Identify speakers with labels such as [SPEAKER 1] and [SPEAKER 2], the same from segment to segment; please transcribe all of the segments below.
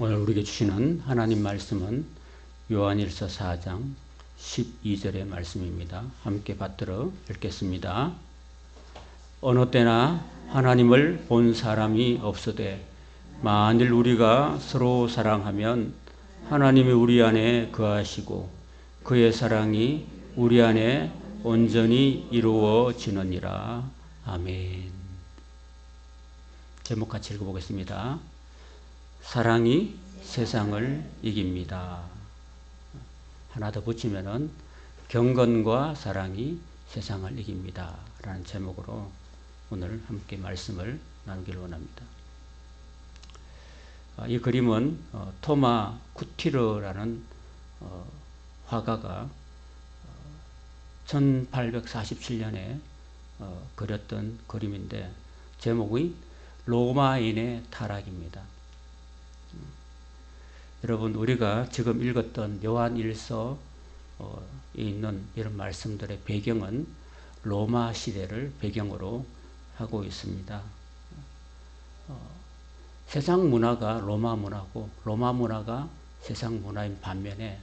[SPEAKER 1] 오늘 우리에게 주시는 하나님 말씀은 요한일서 4장 12절의 말씀입니다. 함께 받들어 읽겠습니다. 어느 때나 하나님을 본 사람이 없으되 만일 우리가 서로 사랑하면 하나님이 우리 안에 거하시고 그의 사랑이 우리 안에 온전히 이루어지느니라. 아멘. 제목 같이 읽어보겠습니다. 사랑이 세상을 이깁니다. 하나 더 붙이면은 경건과 사랑이 세상을 이깁니다. 라는 제목으로 오늘 함께 말씀을 나누기를 원합니다. 이 그림은 토마 쿠티르라는 화가가 1847년에 그렸던 그림인데 제목이 로마인의 타락입니다. 여러분, 우리가 지금 읽었던 요한일서에 있는 이런 말씀들의 배경은 로마 시대를 배경으로 하고 있습니다. 세상 문화가 로마 문화고 로마 문화가 세상 문화인 반면에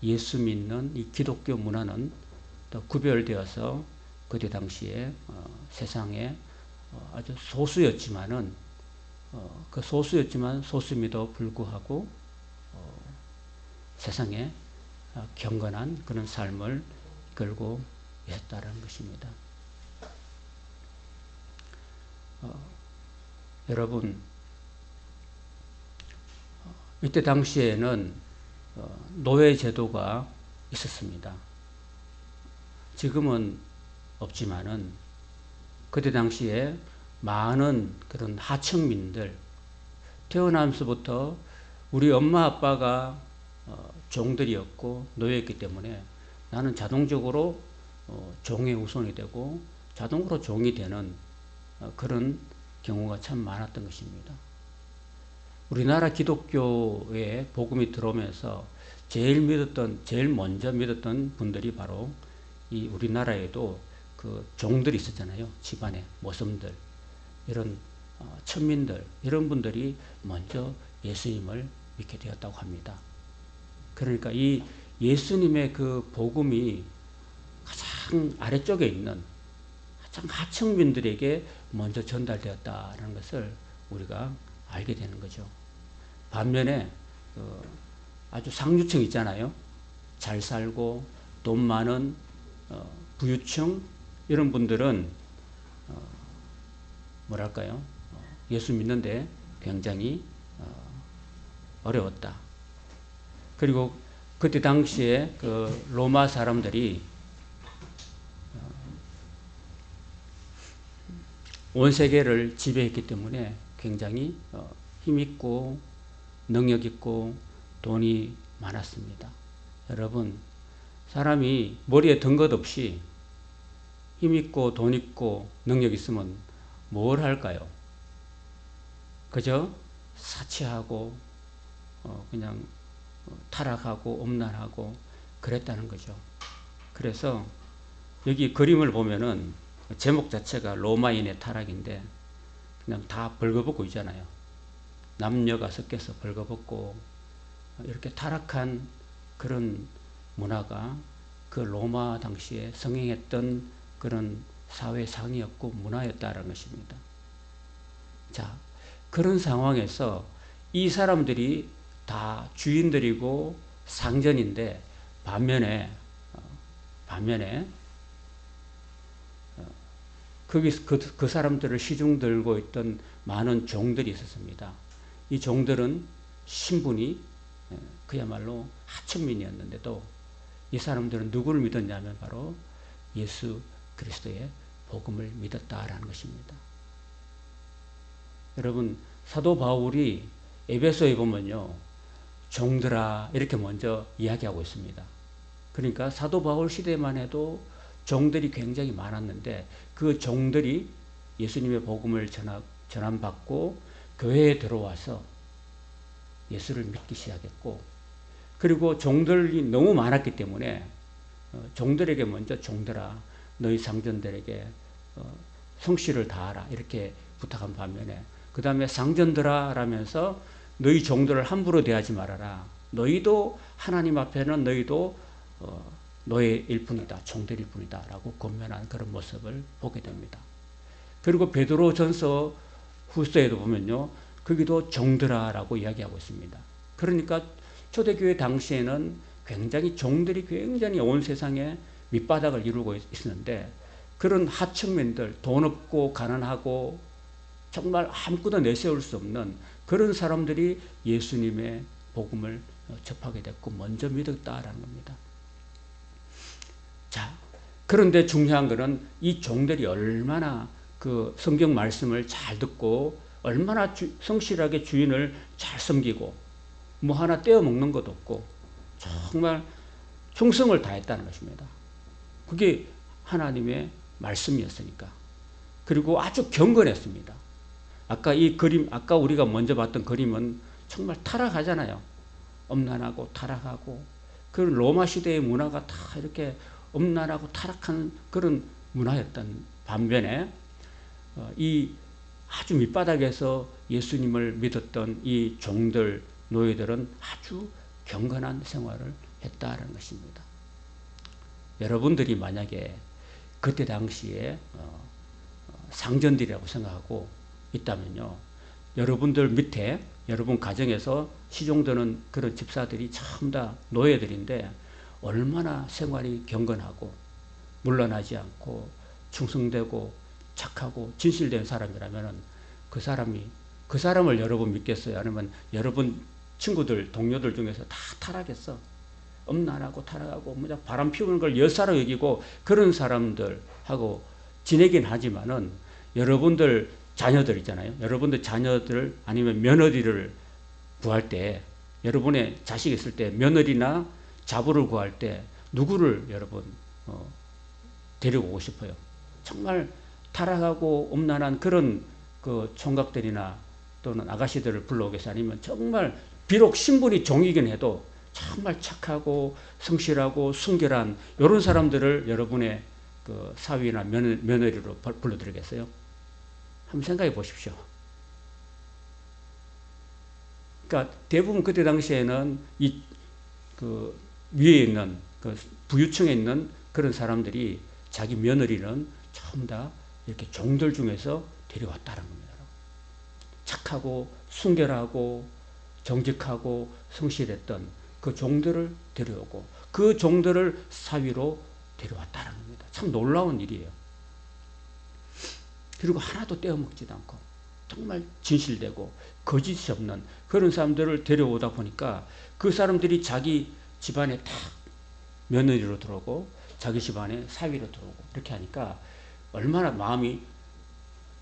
[SPEAKER 1] 예수 믿는 이 기독교 문화는 또 구별되어서 그때 당시에 세상에 아주 소수였지만 소수임에도 불구하고 세상에 경건한 그런 삶을 이끌고 있었다는 것입니다. 여러분, 이때 당시에는 노예 제도가 있었습니다. 지금은 없지만은 그때 당시에 많은 그런 하층민들, 태어나면서부터 우리 엄마 아빠가 종들이었고 노예였기 때문에 나는 자동적으로 종의 후손이 되고 자동으로 종이 되는 그런 경우가 참 많았던 것입니다. 우리나라 기독교에 복음이 들어오면서 제일 먼저 믿었던 분들이 바로 이 우리나라에도 그 종들이 있었잖아요. 집안에 모섬들, 이런 천민들, 이런 분들이 먼저 예수님을 믿게 되었다고 합니다. 그러니까 이 예수님의 그 복음이 가장 아래쪽에 있는 가장 하층민들에게 먼저 전달되었다는 것을 우리가 알게 되는 거죠. 반면에 아주 상류층 있잖아요. 잘 살고 돈 많은 부유층, 이런 분들은 뭐랄까요? 예수 믿는데 굉장히 어려웠다. 그리고 그때 당시에 그 로마 사람들이 온 세계를 지배했기 때문에 굉장히 힘있고 능력있고 돈이 많았습니다. 여러분, 사람이 머리에 든 것 없이 힘있고 돈있고 능력있으면 뭘 할까요? 그저 사치하고 그냥 타락하고 엄란하고 그랬다는 거죠. 그래서 여기 그림을 보면은 제목 자체가 로마인의 타락인데 그냥 다 벌거벗고 있잖아요. 남녀가 섞여서 벌거벗고 이렇게 타락한 그런 문화가 그 로마 당시에 성행했던 그런 사회상이었고 문화였다는 것입니다. 자, 그런 상황에서 이 사람들이 다 주인들이고 상전인데 반면에 그 사람들을 시중 들고 있던 많은 종들이 있었습니다. 이 종들은 신분이 그야말로 하층민이었는데도 이 사람들은 누구를 믿었냐면 바로 예수 그리스도의 복음을 믿었다라는 것입니다. 여러분, 사도 바울이 에베소에 보면요, 종들아 이렇게 먼저 이야기하고 있습니다. 그러니까 사도 바울 시대만 해도 종들이 굉장히 많았는데 그 종들이 예수님의 복음을 전함받고 교회에 들어와서 예수를 믿기 시작했고, 그리고 종들이 너무 많았기 때문에 종들에게 먼저 종들아 너희 상전들에게 성실을 다하라 이렇게 부탁한 반면에 그 다음에 상전들아 라면서 너희 종들을 함부로 대하지 말아라. 너희도 하나님 앞에는 너희도 노예일 뿐이다. 종들일 뿐이다. 라고 권면한 그런 모습을 보게 됩니다. 그리고 베드로 전서 후서에도 보면요. 거기도 종들아라고 이야기하고 있습니다. 그러니까 초대교회 당시에는 굉장히 종들이 굉장히 온 세상에 밑바닥을 이루고 있었는데 그런 하층민들, 돈 없고 가난하고 정말 아무것도 내세울 수 없는 그런 사람들이 예수님의 복음을 접하게 됐고 먼저 믿었다라는 겁니다. 자, 그런데 중요한 것은 이 종들이 얼마나 그 성경 말씀을 잘 듣고 얼마나 성실하게 주인을 잘 섬기고 뭐 하나 떼어 먹는 것도 없고 정말 충성을 다했다는 것입니다. 그게 하나님의 말씀이었으니까. 그리고 아주 경건했습니다. 아까 이 그림, 아까 우리가 먼저 봤던 그림은 정말 타락하잖아요. 엄난하고 타락하고 그런 로마 시대의 문화가 다 이렇게 엄난하고 타락한 그런 문화였던 반면에 이 아주 밑바닥에서 예수님을 믿었던 이 종들, 노예들은 아주 경건한 생활을 했다는 것입니다. 여러분들이 만약에 그때 당시에 상전들이라고 생각하고 있다면요. 여러분들 밑에 여러분 가정에서 시종되는 그런 집사들이 전부 다 노예들인데 얼마나 생활이 경건하고 물러나지 않고 충성되고 착하고 진실된 사람이라면 그 사람을 여러분 믿겠어요? 아니면 여러분 친구들, 동료들 중에서 다 타락했어. 엄난하고 타락하고 바람 피우는 걸 여사로 여기고 그런 사람들하고 지내긴 하지만은 여러분들 자녀들 있잖아요. 여러분들 자녀들 아니면 며느리를 구할 때 여러분의 자식 있을 때 며느리나 자부를 구할 때 누구를 여러분 데리고 싶어요? 정말 타락하고 엄난한 그런 그 총각들이나 또는 아가씨들을 불러오겠어요? 아니면 정말 비록 신분이 종이긴 해도 정말 착하고 성실하고 순결한 이런 사람들을 여러분의 그 사위나 며느리로 불러드리겠어요? 한번 생각해 보십시오. 그러니까 대부분 그때 당시에는 이 그 위에 있는 그 부유층에 있는 그런 사람들이 자기 며느리는 전부 다 이렇게 종들 중에서 데려왔다는 겁니다. 착하고 순결하고 정직하고 성실했던 그 종들을 데려오고 그 종들을 사위로 데려왔다는 겁니다. 참 놀라운 일이에요. 그리고 하나도 떼어먹지도 않고 정말 진실되고 거짓이 없는 그런 사람들을 데려오다 보니까 그 사람들이 자기 집안에 다 며느리로 들어오고 자기 집안에 사위로 들어오고 이렇게 하니까 얼마나 마음이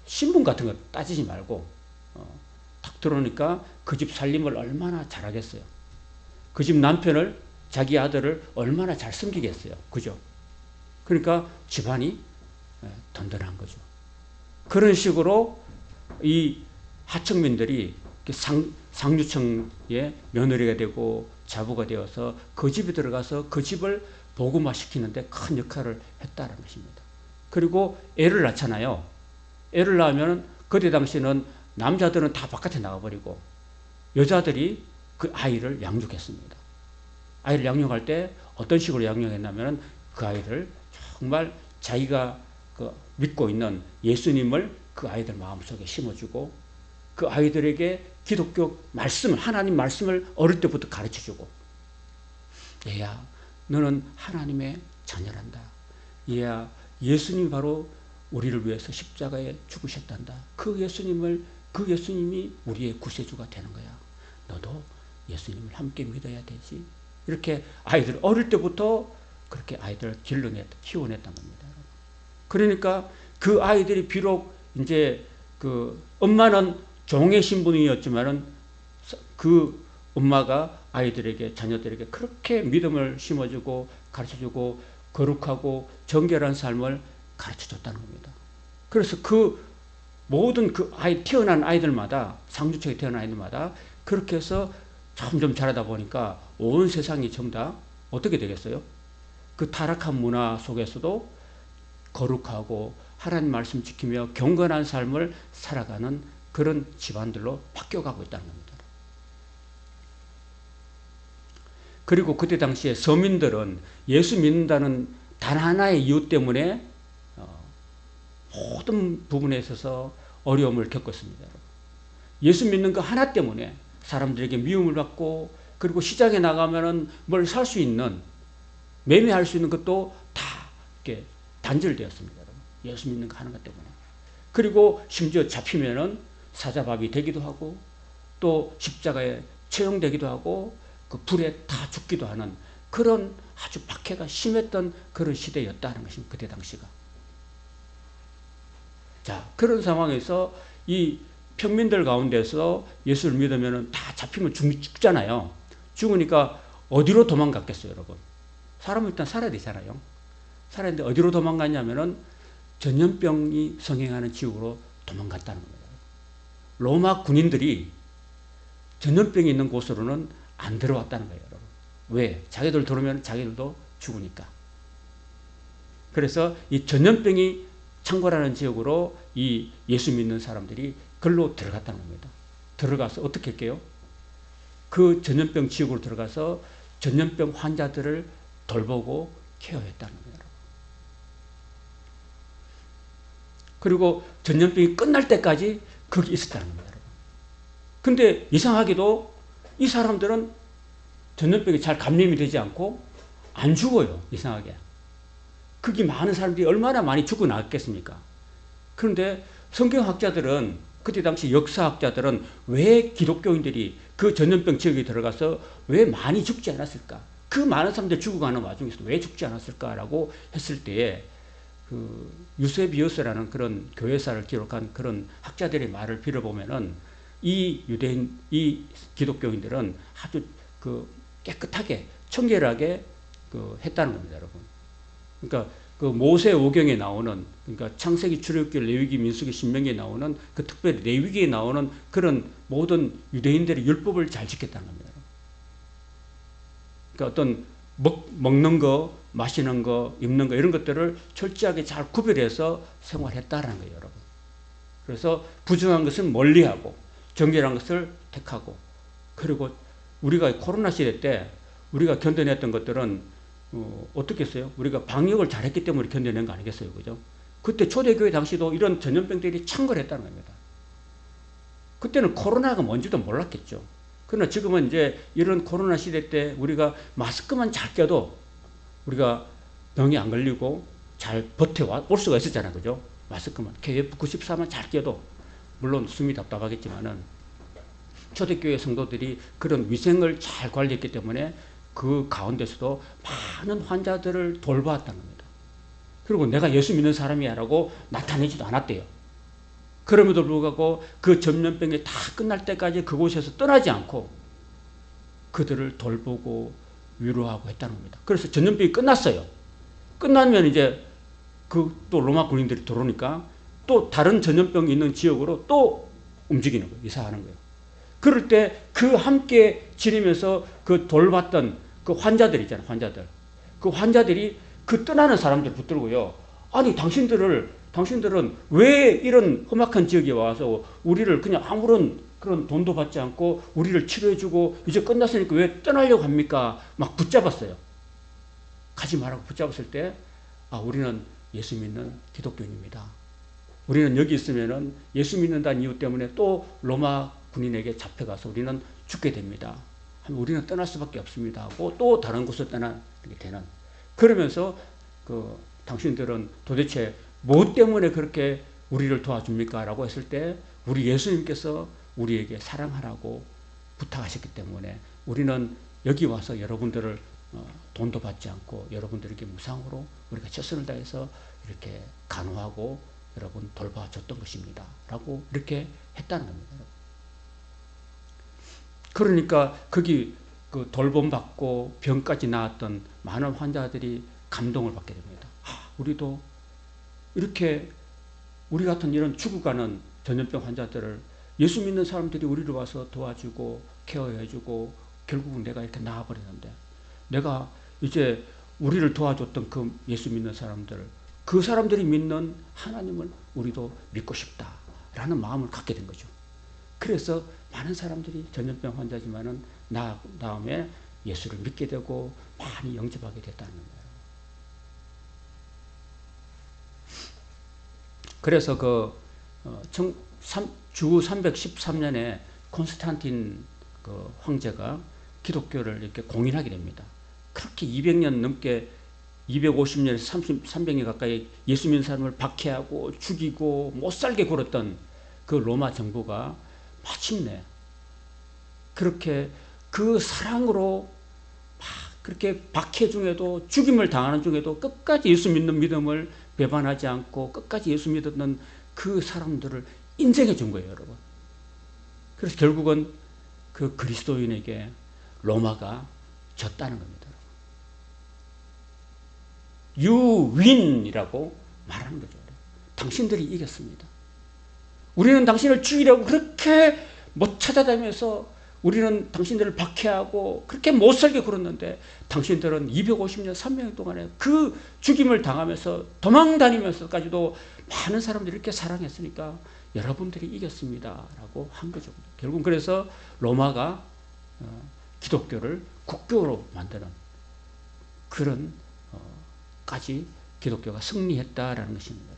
[SPEAKER 1] 신분 같은 거 따지지 말고 딱 들어오니까 그 집 살림을 얼마나 잘하겠어요. 그 집 남편을 자기 아들을 얼마나 잘 섬기겠어요. 그죠? 그러니까 집안이 든든한 거죠. 그런 식으로 이 하층민들이 상류층의 며느리가 되고 자부가 되어서 그 집에 들어가서 그 집을 복음화시키는데 큰 역할을 했다는 것입니다. 그리고 애를 낳잖아요. 애를 낳으면 그때 당시에는 남자들은 다 바깥에 나가버리고 여자들이 그 아이를 양육했습니다. 아이를 양육할 때 어떤 식으로 양육했냐면 그 아이를 정말 자기가 그 믿고 있는 예수님을 그 아이들 마음속에 심어주고 그 아이들에게 기독교 말씀을 하나님 말씀을 어릴 때부터 가르쳐주고 얘야 너는 하나님의 자녀란다. 얘야 예수님이 바로 우리를 위해서 십자가에 죽으셨단다. 그 예수님이 우리의 구세주가 되는 거야. 너도 예수님을 함께 믿어야 되지. 이렇게 아이들 어릴 때부터 그렇게 아이들을 키워냈단 겁니다. 그러니까 그 아이들이 비록 이제 그 엄마는 종의 신분이었지만은 그 엄마가 아이들에게 자녀들에게 그렇게 믿음을 심어주고 가르쳐주고 거룩하고 정결한 삶을 가르쳐줬다는 겁니다. 그래서 그 모든 그 태어난 아이들마다 상주층에 태어난 아이들마다 그렇게 해서 점점 자라다 보니까 온 세상이 전부 다 어떻게 되겠어요? 그 타락한 문화 속에서도 거룩하고 하나님 말씀 지키며 경건한 삶을 살아가는 그런 집안들로 바뀌어가고 있다는 겁니다. 그리고 그때 당시에 서민들은 예수 믿는다는 단 하나의 이유 때문에 모든 부분에 있어서 어려움을 겪었습니다. 예수 믿는 거 하나 때문에 사람들에게 미움을 받고, 그리고 시장에 나가면은 뭘 살 수 있는, 매매할 수 있는 것도 다 이렇게 단절되었습니다. 예수 믿는 거 하나 때문에. 그리고 심지어 잡히면은 사자밥이 되기도 하고, 또 십자가에 처형되기도 하고, 그 불에 다 죽기도 하는 그런 아주 박해가 심했던 그런 시대였다는 것입니다. 그때 당시가. 자, 그런 상황에서 이 평민들 가운데서 예수를 믿으면 다 잡히면 죽잖아요. 죽으니까 어디로 도망갔겠어요, 여러분? 사람은 일단 살아야 되잖아요. 살아야 되는데 어디로 도망갔냐면은 전염병이 성행하는 지역으로 도망갔다는 겁니다. 로마 군인들이 전염병이 있는 곳으로는 안 들어왔다는 거예요, 여러분. 왜? 자기들 들어오면 자기들도 죽으니까. 그래서 이 전염병이 창궐하는 지역으로 이 예수 믿는 사람들이 글로 들어갔다는 겁니다. 들어가서 어떻게 할게요? 그 전염병 지역으로 들어가서 전염병 환자들을 돌보고 케어했다는 겁니다. 그리고 전염병이 끝날 때까지 거기 있었다는 겁니다. 근데 이상하게도 이 사람들은 전염병이 잘 감염이 되지 않고 안 죽어요. 이상하게. 거기 많은 사람들이 얼마나 많이 죽어나갔겠습니까? 그런데 성경학자들은, 그때 당시 역사학자들은 왜 기독교인들이 그 전염병 지역에 들어가서 왜 많이 죽지 않았을까? 그 많은 사람들이 죽어가는 와중에서 왜 죽지 않았을까라고 했을 때에 그 유세비우스라는 그런 교회사를 기록한 그런 학자들의 말을 빌어보면은 이 유대인, 이 기독교인들은 아주 그 깨끗하게 청결하게 그 했다는 겁니다, 여러분. 그러니까 그 모세 오경에 나오는, 그러니까 창세기, 출애굽기, 레위기, 민수기, 신명기에 나오는 그 특별히 레위기에 나오는 그런 모든 유대인들의 율법을 잘 지켰다는 겁니다. 그러니까 어떤 먹는 거, 마시는 거, 입는 거 이런 것들을 철저하게 잘 구별해서 생활했다라는 거예요, 여러분. 그래서 부정한 것은 멀리하고 정결한 것을 택하고, 그리고 우리가 코로나 시대 때 우리가 견뎌냈던 것들은 어떻게 했어요? 우리가 방역을 잘했기 때문에 견뎌낸 거 아니겠어요? 그죠? 그때 초대교회 당시도 이런 전염병들이 창궐했다는 겁니다. 그때는 코로나가 뭔지도 몰랐겠죠. 그러나 지금은 이제 이런 코로나 시대 때 우리가 마스크만 잘 껴도 우리가 병이 안 걸리고 잘 버텨올 수가 있었잖아요. 그죠? 마스크만. KF94만 잘 껴도, 물론 숨이 답답하겠지만은, 초대교회 성도들이 그런 위생을 잘 관리했기 때문에 그 가운데서도 많은 환자들을 돌보았다는 겁니다. 그리고 내가 예수 믿는 사람이야 라고 나타내지도 않았대요. 그럼에도 불구하고 그 전염병이 다 끝날 때까지 그곳에서 떠나지 않고 그들을 돌보고 위로하고 했다는 겁니다. 그래서 전염병이 끝났어요. 끝나면 이제 그 또 로마 군인들이 들어오니까 또 다른 전염병이 있는 지역으로 또 움직이는 거예요. 이사하는 거예요. 그럴 때 그 함께 지내면서 그 돌봤던 그 환자들 있잖아요. 환자들. 그 환자들이 그 떠나는 사람들 붙들고요. 아니, 당신들은 왜 이런 험악한 지역에 와서 우리를 그냥 아무런 그런 돈도 받지 않고 우리를 치료해주고 이제 끝났으니까 왜 떠나려고 합니까? 막 붙잡았어요. 가지 말라고 붙잡았을 때, 아, 우리는 예수 믿는 기독교인입니다. 우리는 여기 있으면은 예수 믿는다는 이유 때문에 또 로마 군인에게 잡혀가서 우리는 죽게 됩니다. 우리는 떠날 수밖에 없습니다 하고 또 다른 곳으로 떠나게 되는. 그러면서 당신들은 도대체 뭐 때문에 그렇게 우리를 도와줍니까? 라고 했을 때 우리 예수님께서 우리에게 사랑하라고 부탁하셨기 때문에 우리는 여기 와서 여러분들을 돈도 받지 않고 여러분들에게 무상으로 우리가 최선을 다해서 이렇게 간호하고 여러분 돌봐줬던 것입니다. 라고 이렇게 했다는 겁니다. 그러니까 거기 그 돌봄받고 병까지 나았던 많은 환자들이 감동을 받게 됩니다. 우리도 이렇게 우리 같은 이런 죽어가는 전염병 환자들을 예수 믿는 사람들이 우리를 와서 도와주고 케어해주고 결국은 내가 이렇게 나아버리는데, 내가 이제 우리를 도와줬던 그 예수 믿는 사람들, 그 사람들이 믿는 하나님을 우리도 믿고 싶다라는 마음을 갖게 된 거죠. 그래서 많은 사람들이 전염병 환자지만은 다음에 예수를 믿게 되고 많이 영접하게 됐다는 겁니다. 그래서 주 313년에 콘스탄틴 그 황제가 기독교를 이렇게 공인하게 됩니다. 그렇게 200년 넘게 250년에서 300년 가까이 예수 믿는 사람을 박해하고 죽이고 못살게 굴었던 그 로마 정부가 마침내 그렇게 그 사랑으로 막 그렇게 박해 중에도 죽임을 당하는 중에도 끝까지 예수 믿는 믿음을 배반하지 않고 끝까지 예수 믿었던 그 사람들을 인정해 준 거예요, 여러분. 그래서 결국은 그 그리스도인에게 로마가 졌다는 겁니다. You win이라고 말하는 거죠. 당신들이 이겼습니다. 우리는 당신을 죽이려고 그렇게 못 찾아다니면서 우리는 당신들을 박해하고 그렇게 못살게 굴었는데 당신들은 250년, 300년 동안에 그 죽임을 당하면서 도망다니면서까지도 많은 사람들이 이렇게 사랑했으니까 여러분들이 이겼습니다. 라고 한 거죠. 결국 그래서 로마가 기독교를 국교로 만드는 그런 까지 기독교가 승리했다라는 것입니다.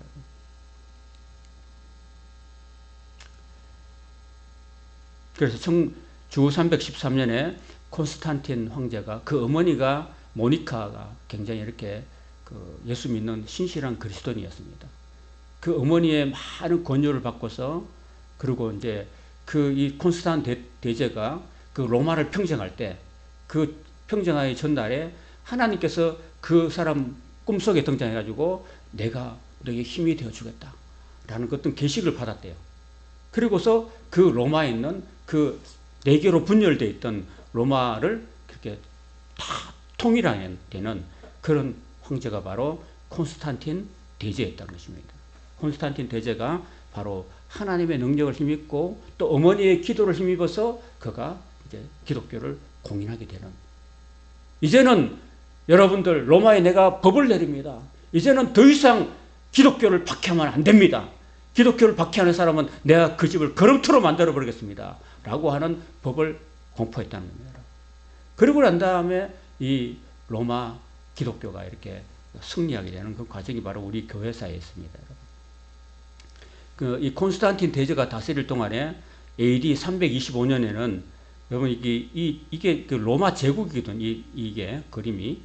[SPEAKER 1] 그래서 주 313년에 콘스탄틴 황제가 그 어머니가 모니카가 굉장히 이렇게 그 예수 믿는 신실한 그리스도인이었습니다. 그 어머니의 많은 권유를 받고서 그리고 이제 이 콘스탄틴 대제가 그 로마를 평정할 때 그 평정하기 전날에 하나님께서 그 사람 꿈속에 등장해가지고 내가 너에게 힘이 되어주겠다 라는 어떤 계시를 받았대요. 그리고서 그 로마에 있는 그 4개로 분열되어 있던 로마를 그렇게 다 통일하게 되는 그런 황제가 바로 콘스탄틴 대제였다는 것입니다. 콘스탄틴 대제가 바로 하나님의 능력을 힘입고 또 어머니의 기도를 힘입어서 그가 이제 기독교를 공인하게 되는, 이제는 여러분들 로마에 내가 법을 내립니다. 이제는 더 이상 기독교를 박해하면 안 됩니다. 기독교를 박해하는 사람은 내가 그 집을 거름투로 만들어 버리겠습니다. 라고 하는 법을 공포했다는 겁니다. 그리고 난 다음에 이 로마 기독교가 이렇게 승리하게 되는 그 과정이 바로 우리 교회사에 있습니다. 이 콘스탄틴 대제가 다스릴 동안에 AD 325년에는 여러분 이게 그 로마 제국이거든. 이게 그림이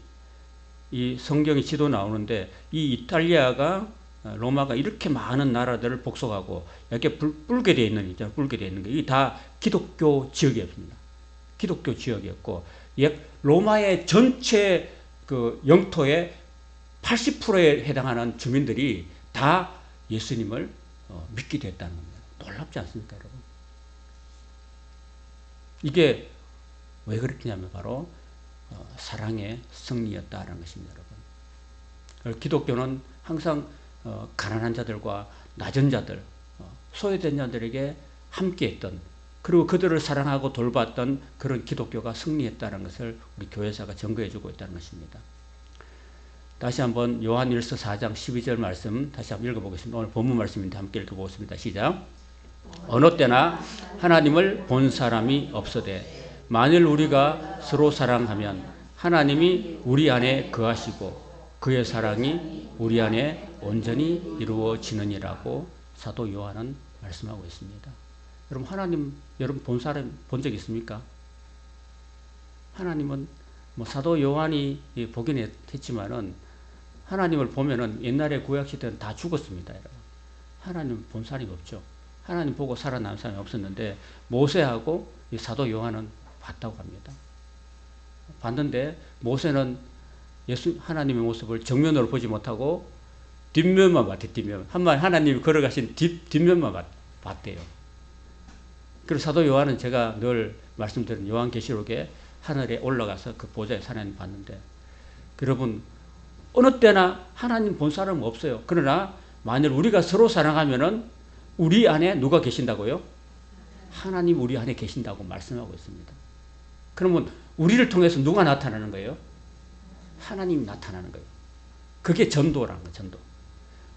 [SPEAKER 1] 이 성경의 지도 나오는데 이 이탈리아가 로마가 이렇게 많은 나라들을 복속하고 이렇게 뿔게 되어 있는 있잖아요. 뿔게 되어 있는 게 이게 다 기독교 지역이었습니다. 기독교 지역이었고 로마의 전체 그 영토의 80%에 해당하는 주민들이 다 예수님을 믿게 됐다는 겁니다. 놀랍지 않습니까, 여러분? 이게 왜 그렇냐면 바로 사랑의 승리였다는 것입니다, 여러분. 기독교는 항상 가난한 자들과 낮은 자들, 소외된 자들에게 함께했던, 그리고 그들을 사랑하고 돌봤던 그런 기독교가 승리했다는 것을 우리 교회사가 증거해주고 있다는 것입니다. 다시 한번 요한일서 4장 12절 말씀 다시 한번 읽어보겠습니다. 오늘 본문 말씀인데 함께 읽어보겠습니다. 시작. 어느 때나 하나님을 본 사람이 없으되 만일 우리가 서로 사랑하면 하나님이 우리 안에 거하시고 그의 사랑이 우리 안에 온전히 이루어지느니라고 사도 요한은 말씀하고 있습니다. 여러분 하나님 여러분 본 사람 본 적 있습니까? 하나님은 뭐 사도 요한이 보긴 했지만은 하나님을 보면은 옛날에 구약 시대는 다 죽었습니다. 여러분. 하나님 본 사람이 없죠. 하나님 보고 살아남은 사람이 없었는데 모세하고 이 사도 요한은 봤다고 합니다. 봤는데 모세는 하나님의 모습을 정면으로 보지 못하고 뒷면만 봤대. 뒷면. 한마디 하나님이 걸어가신 뒷면만 봤대요. 그리고 사도 요한은 제가 늘 말씀드린 요한계시록에 하늘에 올라가서 그 보좌에 하나님 봤는데, 여러분 어느 때나 하나님 본 사람은 없어요. 그러나 만일 우리가 서로 사랑하면은 우리 안에 누가 계신다고요? 하나님 우리 안에 계신다고 말씀하고 있습니다. 그러면 우리를 통해서 누가 나타나는 거예요? 하나님이 나타나는 거예요. 그게 전도라는 거예요. 전도.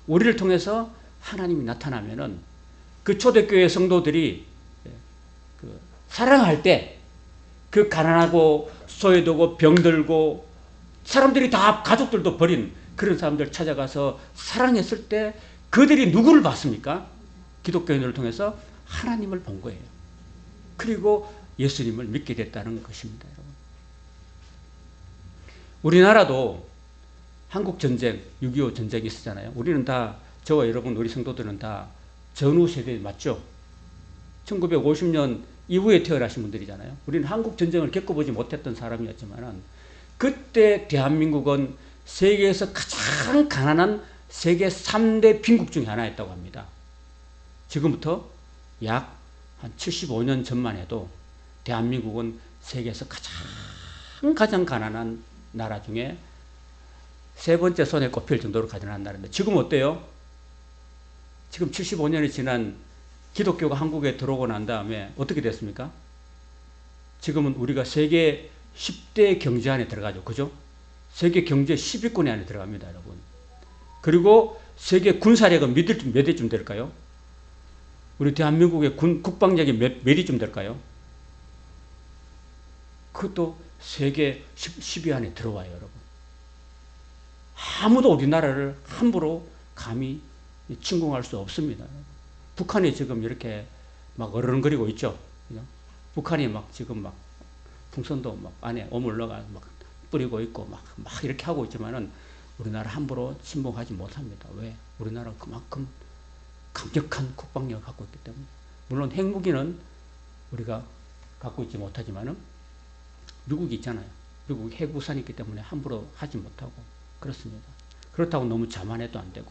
[SPEAKER 1] 우리를 통해서 하나님이 나타나면은 그 초대교회 성도들이 사랑할 때 그 가난하고 소외되고 병들고 사람들이 다 가족들도 버린 그런 사람들 찾아가서 사랑했을 때 그들이 누구를 봤습니까? 기독교인들을 통해서 하나님을 본 거예요. 그리고 예수님을 믿게 됐다는 것입니다. 여러분. 우리나라도 한국전쟁, 6.25 전쟁이 있었잖아요. 우리는 다, 저와 여러분, 우리 성도들은 다 전후 세대 맞죠? 1950년 이후에 태어나신 분들이잖아요. 우리는 한국전쟁을 겪어보지 못했던 사람이었지만 그때 대한민국은 세계에서 가장 가난한 세계 3대 빈국 중에 하나였다고 합니다. 지금부터 약 한 75년 전만 해도 대한민국은 세계에서 가장 가난한 나라 중에 세 번째 손에 꼽힐 정도로 가난한 나라인데 지금 어때요? 지금 75년이 지난 기독교가 한국에 들어오고 난 다음에 어떻게 됐습니까? 지금은 우리가 세계 10대 경제 안에 들어가죠. 그죠? 세계 경제 10위권 안에 들어갑니다, 여러분. 그리고 세계 군사력은 몇 위쯤 될까요? 우리 대한민국의 국방력이 몇 위쯤 될까요? 그것도 세계 10위 안에 들어와요, 여러분. 아무도 우리나라를 함부로 감히 침공할 수 없습니다. 북한이 지금 이렇게 막 어른거리고 있죠. 그죠? 북한이 막 지금 막 풍선도 막 안에 오물러가 막 뿌리고 있고 막 이렇게 하고 있지만은 우리나라 함부로 침공하지 못합니다. 왜? 우리나라가 그만큼 강력한 국방력을 갖고 있기 때문에. 물론 핵무기는 우리가 갖고 있지 못하지만은 미국이 있잖아요. 미국이 핵우산이 있기 때문에 함부로 하지 못하고 그렇습니다. 그렇다고 너무 자만해도 안 되고.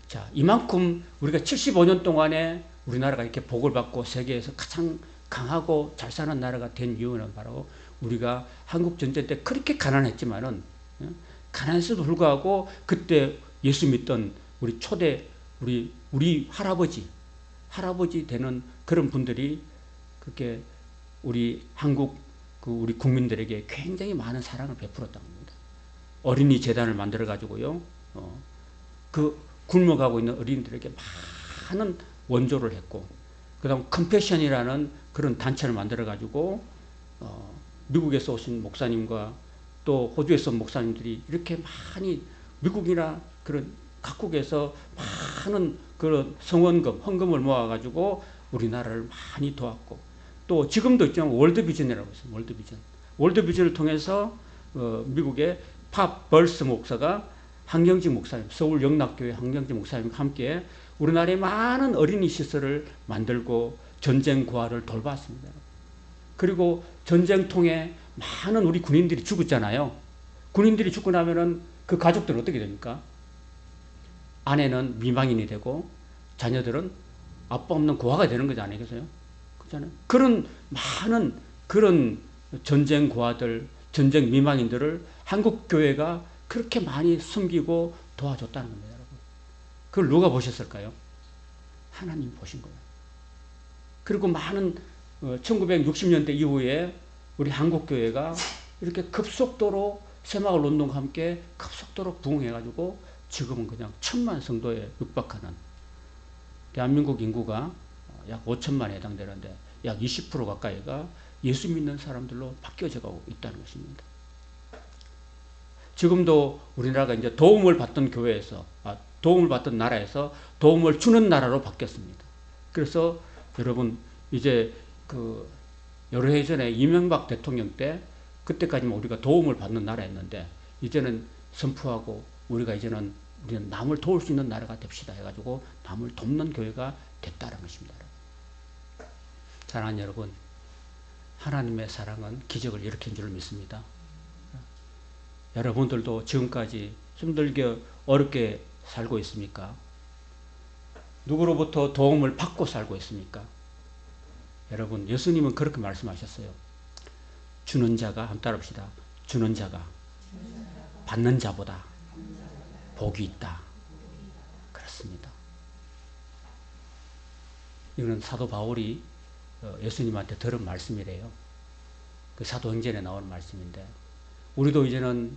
[SPEAKER 1] 자, 이만큼 우리가 75년 동안에 우리나라가 이렇게 복을 받고 세계에서 가장 강하고 잘 사는 나라가 된 이유는 바로 우리가 한국전쟁 때 그렇게 가난했지만은, 가난했어도 불구하고 그때 예수 믿던 우리 초대, 우리 할아버지 되는 그런 분들이 그렇게 우리 한국 우리 국민들에게 굉장히 많은 사랑을 베풀었다는 겁니다. 어린이 재단을 만들어 가지고요, 그 굶어가고 있는 어린이들에게 많은 원조를 했고, 그다음 컴패션이라는 그런 단체를 만들어 가지고 미국에서 오신 목사님과 또 호주에서 온 목사님들이 이렇게 많이 미국이나 그런 각국에서 많은 그런 성원금, 헌금을 모아 가지고 우리나라를 많이 도왔고, 또 지금도 있지만 월드비전이라고 있어요. 월드비전을 통해서 미국의 팝 벌스 목사가 한경직 목사님, 서울 영락교회 한경직 목사님과 함께 우리나라에 많은 어린이 시설을 만들고 전쟁 고아를 돌봤습니다. 그리고 전쟁통에 많은 우리 군인들이 죽었잖아요. 군인들이 죽고 나면은 그 가족들은 어떻게 됩니까? 아내는 미망인이 되고 자녀들은 아빠 없는 고아가 되는 거지 아니겠어요? 그렇잖아요. 그런 많은 그런 전쟁 고아들, 전쟁 미망인들을 한국 교회가 그렇게 많이 숨기고 도와줬다는 겁니다, 여러분. 그걸 누가 보셨을까요? 하나님 보신 거예요. 그리고 많은 1960년대 이후에 우리 한국 교회가 이렇게 급속도로 새마을 운동과 함께 급속도로 부흥해가지고 지금은 그냥 1,000만 성도에 육박하는, 대한민국 인구가 약 5천만에 해당되는데 약 20% 가까이가 예수 믿는 사람들로 바뀌어져 가고 있다는 것입니다. 지금도 우리나라가 이제 도움을 받던 교회에서, 도움을 받던 나라에서 도움을 주는 나라로 바뀌었습니다. 그래서 여러분, 이제 여러 해 전에 이명박 대통령 때 그때까지만 우리가 도움을 받는 나라였는데 이제는 선포하고 우리는 남을 도울 수 있는 나라가 됩시다 해가지고 남을 돕는 교회가 됐다는 것입니다. 사랑하는 여러분, 하나님의 사랑은 기적을 일으킨 줄 믿습니다. 여러분들도 지금까지 힘들게 어렵게 살고 있습니까? 누구로부터 도움을 받고 살고 있습니까? 여러분, 예수님은 그렇게 말씀하셨어요. 주는 자가, 한번 따라합시다. 주는 자가 받는 자보다 복이 있다. 그렇습니다. 이거는 사도 바울이 예수님한테 들은 말씀이래요. 그 사도행전에 나오는 말씀인데, 우리도 이제는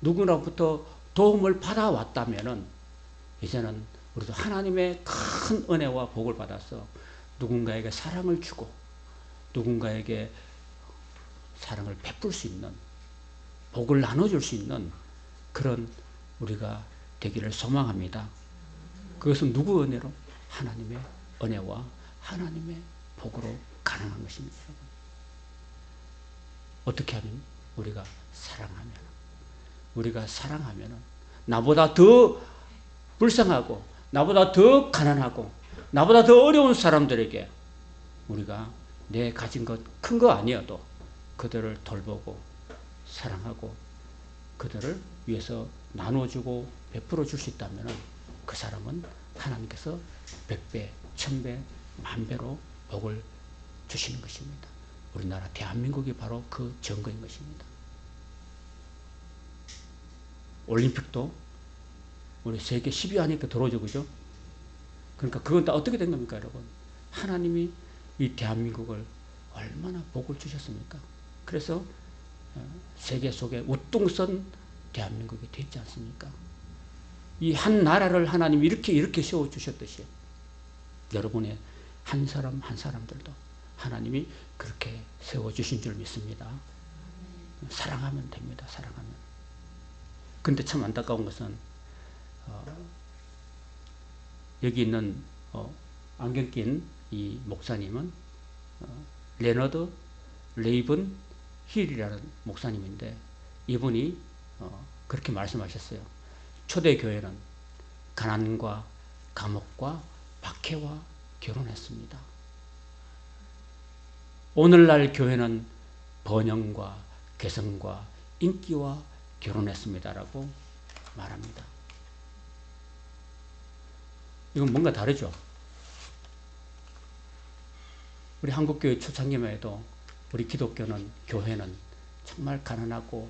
[SPEAKER 1] 누구로부터 도움을 받아왔다면은 이제는 우리도 하나님의 큰 은혜와 복을 받아서 누군가에게 사랑을 주고 누군가에게 사랑을 베풀 수 있는, 복을 나눠줄 수 있는 그런 우리가 되기를 소망합니다. 그것은 누구 은혜로? 하나님의 은혜와 하나님의 복으로 가능한 것입니다. 어떻게 하면? 우리가 사랑하면 나보다 더 불쌍하고 나보다 더 가난하고 나보다 더 어려운 사람들에게 우리가 내 가진 것 큰 거 아니어도 그들을 돌보고 사랑하고 그들을 위해서 나눠주고 베풀어 줄 수 있다면 그 사람은 하나님께서 100배, 1000배, 10,000배로 복을 주시는 것입니다. 우리나라 대한민국이 바로 그 증거인 것입니다. 올림픽도 우리 세계 10위 안에 들어오죠, 그죠? 그러니까 그건 다 어떻게 된 겁니까, 여러분? 하나님이 이 대한민국을 얼마나 복을 주셨습니까? 그래서 세계 속에 우뚝선 대한민국이 됐지 않습니까? 이 한 나라를 하나님이 이렇게 세워주셨듯이 여러분의 한 사람 한 사람들도 하나님이 그렇게 세워주신 줄 믿습니다. 사랑하면 됩니다. 사랑하면. 근데 참 안타까운 것은 여기 있는 안경 낀 이 목사님은 레너드 레이븐 힐이라는 목사님인데 이분이 그렇게 말씀하셨어요. 초대교회는 가난과 감옥과 박해와 결혼했습니다. 오늘날 교회는 번영과 개성과 인기와 결혼했습니다라고 말합니다. 이건 뭔가 다르죠. 우리 한국교회 초창기만 해도 우리 기독교는 교회는 정말 가난하고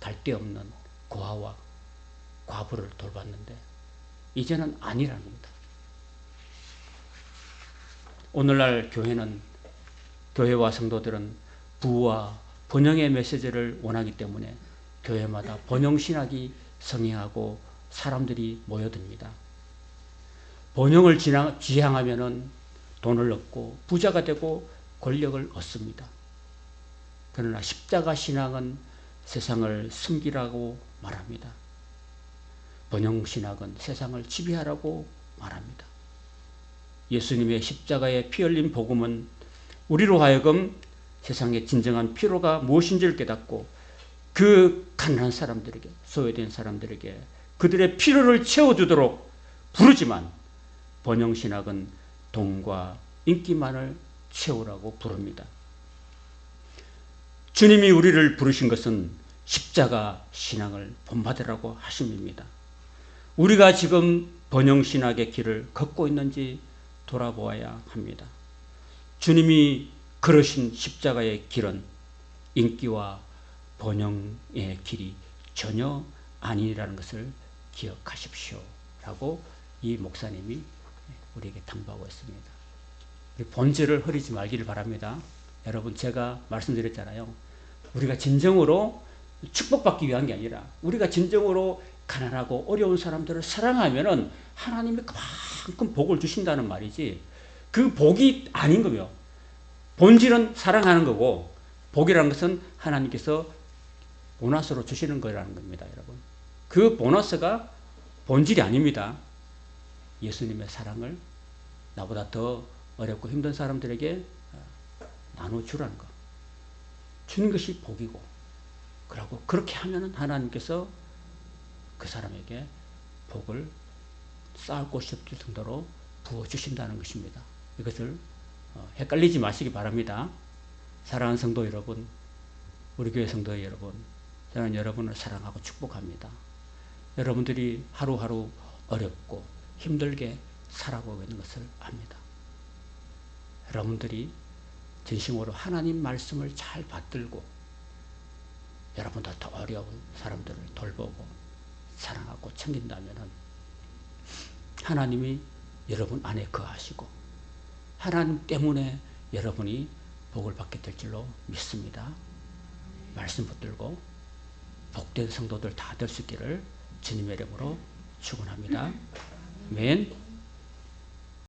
[SPEAKER 1] 갈데없는 고아와 과부를 돌봤는데 이제는 아니라는 겁니다. 오늘날 교회와 성도들은 부와 번영의 메시지를 원하기 때문에 교회마다 번영신학이 성행하고 사람들이 모여듭니다. 번영을 지향하면 돈을 얻고 부자가 되고 권력을 얻습니다. 그러나 십자가 신앙은 세상을 숨기라고 말합니다. 번영신학은 세상을 지배하라고 말합니다. 예수님의 십자가에 피 흘린 복음은 우리로 하여금 세상의 진정한 필요가 무엇인지를 깨닫고 그 가난한 사람들에게, 소외된 사람들에게 그들의 필요를 채워주도록 부르지만 번영신학은 돈과 인기만을 채우라고 부릅니다. 주님이 우리를 부르신 것은 십자가 신앙을 본받으라고 하심입니다. 우리가 지금 번영신학의 길을 걷고 있는지 돌아보아야 합니다. 주님이 걸으신 십자가의 길은 인기와 번영의 길이 전혀 아니라는 것을 기억하십시오. 라고 이 목사님이 우리에게 당부하고 있습니다. 우리 본질을 흐리지 말기를 바랍니다. 여러분, 제가 말씀드렸잖아요. 우리가 진정으로 축복받기 위한 게 아니라 우리가 진정으로 가난하고 어려운 사람들을 사랑하면 하나님이 그만큼 복을 주신다는 말이지, 그 복이 아닌 거며, 본질은 사랑하는 거고 복이라는 것은 하나님께서 보너스로 주시는 거라는 겁니다. 여러분, 그 보너스가 본질이 아닙니다. 예수님의 사랑을 나보다 더 어렵고 힘든 사람들에게 나눠주라는 것, 주는 것이 복이고, 그러고 그렇게 하면 하나님께서 그 사람에게 복을 쌓을 곳이 없을 정도로 부어주신다는 것입니다. 이것을 헷갈리지 마시기 바랍니다. 사랑하는 성도 여러분, 우리 교회 성도 여러분, 저는 여러분을 사랑하고 축복합니다. 여러분들이 하루하루 어렵고 힘들게 살아가고 있는 것을 압니다. 여러분들이 진심으로 하나님 말씀을 잘 받들고 여러분보다 더 어려운 사람들을 돌보고 사랑하고 챙긴다면 하나님이 여러분 안에 거하시고 하나님 때문에 여러분이 복을 받게 될 줄로 믿습니다. 말씀 붙들고 복된 성도들 다 될 수 있기를 주님의 이름으로 축원합니다. 아멘.